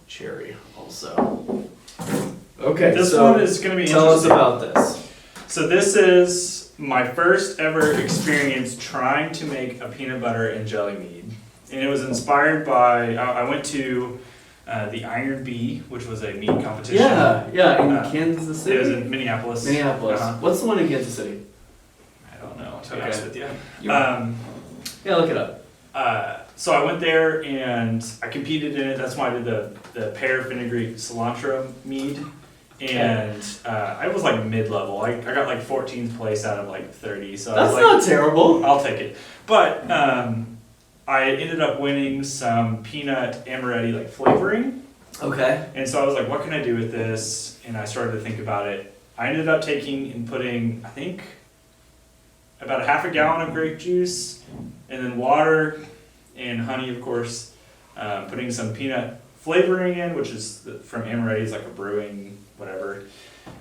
cherry also. Okay, This so one is going to be tell us interesting. about this. So this is my first ever experience trying to make a peanut butter and jelly mead. And it was inspired by, I went to the Iron Bee, which was a mead competition. Yeah, in Kansas City. It was in Minneapolis. Minneapolis. What's the one in Kansas City? I don't know, to be honest with you. Yeah, look it up. So I went there and I competed in it. That's why I did the pear vinaigrette cilantro mead. And I was like mid-level. I got like 14th place out of like 30. So That's I was not terrible. I'll take it. But I ended up winning some peanut amaretti like flavoring. Okay. And so I was like, what can I do with this? And I started to think about it. I ended up taking and putting, I think, about a half a gallon of grape juice, and then water and honey, of course, putting some peanut flavoring in, which is from Amaretti, is like a brewing whatever.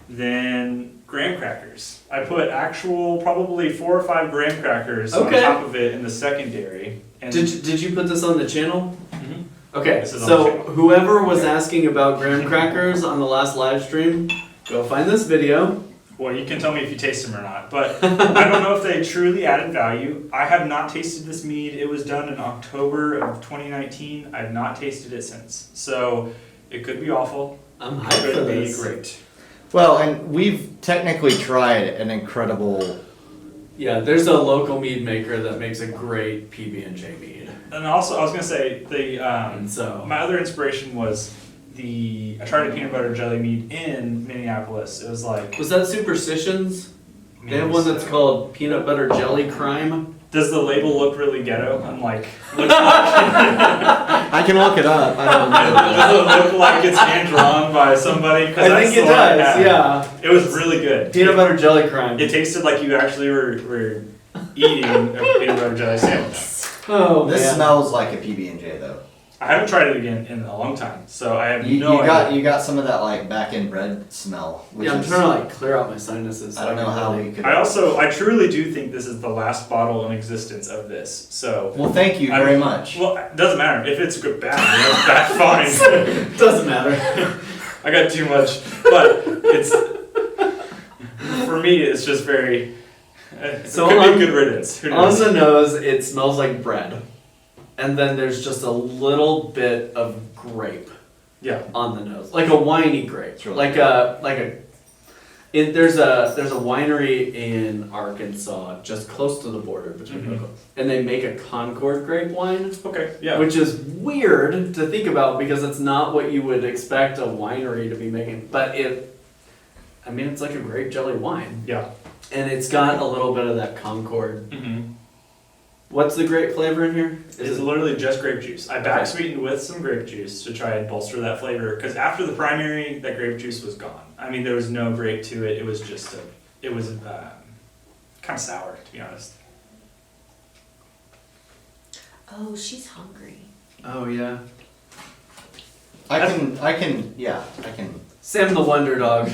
Then graham crackers. I put actual probably 4 or 5 graham crackers on top of it in the secondary. And Did you put this on the channel? Mhm. Okay, This is on the so channel. whoever was asking about graham crackers on the last live stream, go find this video. Well, you can tell me if you taste them or not, but I don't know if they truly added value. I have not tasted this mead. It was done in October of 2019. I have not tasted it since. So it could be awful. I'm It hyped for could be this. great. Well, and we've technically tried an incredible. Yeah, there's a local mead maker that makes a great PB&J mead. And also, I was going to say, And so, my other inspiration was I tried a peanut butter jelly mead in Minneapolis. It was like... was that Superstitions? They have one that's called Peanut Butter Jelly Crime. Does the label look really ghetto? I'm like, I can look it up. I don't know. does it look like it's hand drawn by somebody? 'Cause I that's think it the one I does, had. yeah. It was really good. Peanut Butter Jelly Crime. It tasted like you actually were eating a peanut butter jelly sandwich. Oh, This man. smells like a PB&J though. I haven't tried it again in a long time, so I have You no idea. you got some of that like back end bread smell. Which Yeah, I'm is, trying to like clear out my sinuses. I don't know how we could. I truly do think this is the last bottle in existence of this. So, Well, thank you very much. well, it doesn't matter if it's good, bad. It's bad, fine. Doesn't matter. I got too much, but it's for me. It's just very. It So could on- be good riddance. Who On knows? the nose, it smells like bread. And then there's just a little bit of grape Yeah. on the nose. Like a winey grape. It's really There's a winery in Arkansas, just close to the border between Mhm. and they make a Concord grape wine, Okay. Yeah. which is weird to think about because it's not what you would expect a winery to be making. But it's like a grape jelly wine. Yeah. And it's got a little bit of that Concord. Mm-hmm. What's the grape flavor in here? It's literally just grape juice. I back sweetened with some grape juice to try and bolster that flavor. Because after the primary, that grape juice was gone. I mean, there was no grape to it. It was just kind of sour, to be honest. Oh, she's hungry. Oh yeah. I can. Sam the Wonder Dog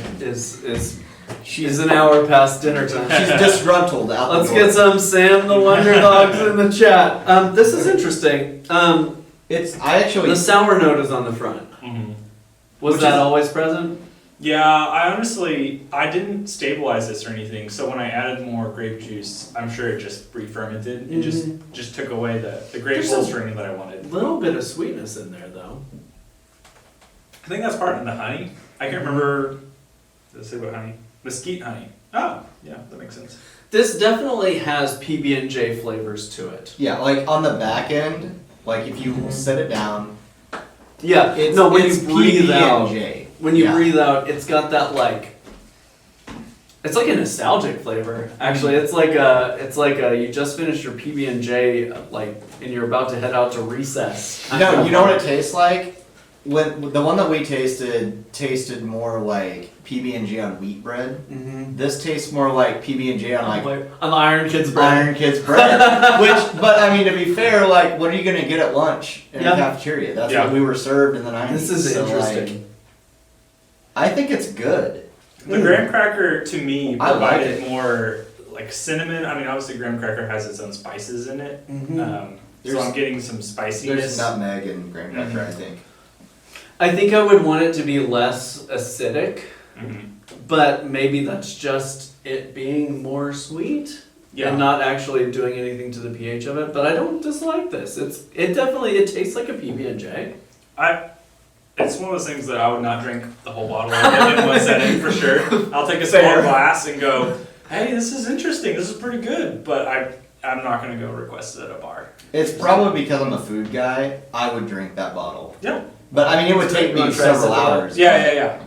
is an hour past dinner time. She's disgruntled out Let's the door. get some Sam the Wonder Dogs in the chat. This is interesting. The sour note is on the front. Mm-hmm. Was Which that is- always present? Yeah, I didn't stabilize this or anything. So when I added more grape juice, I'm sure it just re-fermented and just took away the grape There's a bolstering that I wanted. A little bit of sweetness in there though. I think that's part of the honey. I can't remember. Did I say what honey? Mesquite honey. Oh, yeah, that makes sense. This definitely has PB&J flavors to it. Yeah, like on the back end, like if you set it down, Yeah. it's when it's you breathe out. PB&J. When you Yeah. breathe out, it's got that like. It's like a nostalgic flavor. Actually, it's like you just finished your PB&J and you're about to head out to recess. No, you know what it tastes like? When the one that we tasted more like PB&J on wheat bread. Mm-hmm. This tastes more like PB&J on like on the Iron Kids bread. Iron Kids bread. But I mean, to be fair, like, what are you gonna get at lunch in Yeah. the cafeteria? That's Yeah. what we were served in the 90s. This is so, interesting. Like, I think it's good. The graham cracker to me I like provided it. more like cinnamon. I mean, obviously graham cracker has its own spices in it. Mhm. So I'm getting some spiciness. There's nutmeg and graham pepper, I think. I think I would want it to be less acidic, Mhm. but maybe that's just it being more sweet Yeah. and not actually doing anything to the pH of it. But I don't dislike this. It tastes like a PB&J. It's one of those things that I would not drink the whole bottle of in one setting for sure. I'll take a small Fair. glass and go, hey, this is interesting. This is pretty good. But I'm not going to go request it at a bar. It's probably because I'm a food guy. I would drink that bottle. Yeah. But I mean, it would take You me wanna try several something else? hours. Yeah.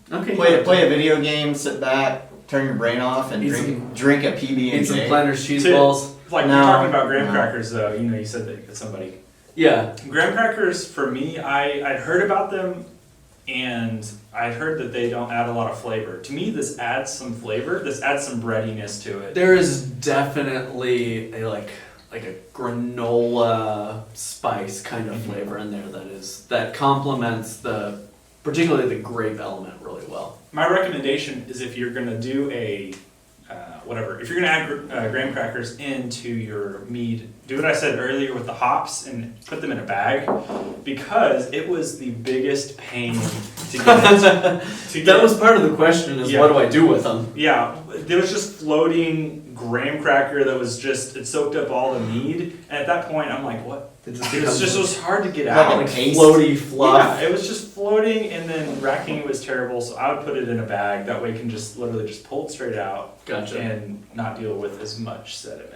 No. Okay. Play a video game, sit back, turn your brain off, and Eat drink a Eat some PB&J. Planters cheese To- balls. Like No, you're talking about graham no. crackers, though. You know, you said that somebody. Yeah. Graham crackers, for me, I'd heard about them, and I'd heard that they don't add a lot of flavor. To me, this adds some flavor. This adds some breadiness to it. There is definitely a like a granola spice kind of flavor in there that complements particularly the grape element really well. My recommendation is if you're gonna do if you're gonna add graham crackers into your mead, do what I said earlier with the hops and put them in a bag, because it was the biggest pain to get. That was part of the question is Yeah. what do I do with them? Yeah, there was just floating graham cracker that was it soaked up all the mead, and at that point I'm like, what? It It was hard to get Like out. a like paste. floaty fluff. Yeah, it was just floating, and then racking was terrible, so I would put it in a bag. That way you can just literally just pull it straight out Gotcha. and not deal with as much sediment.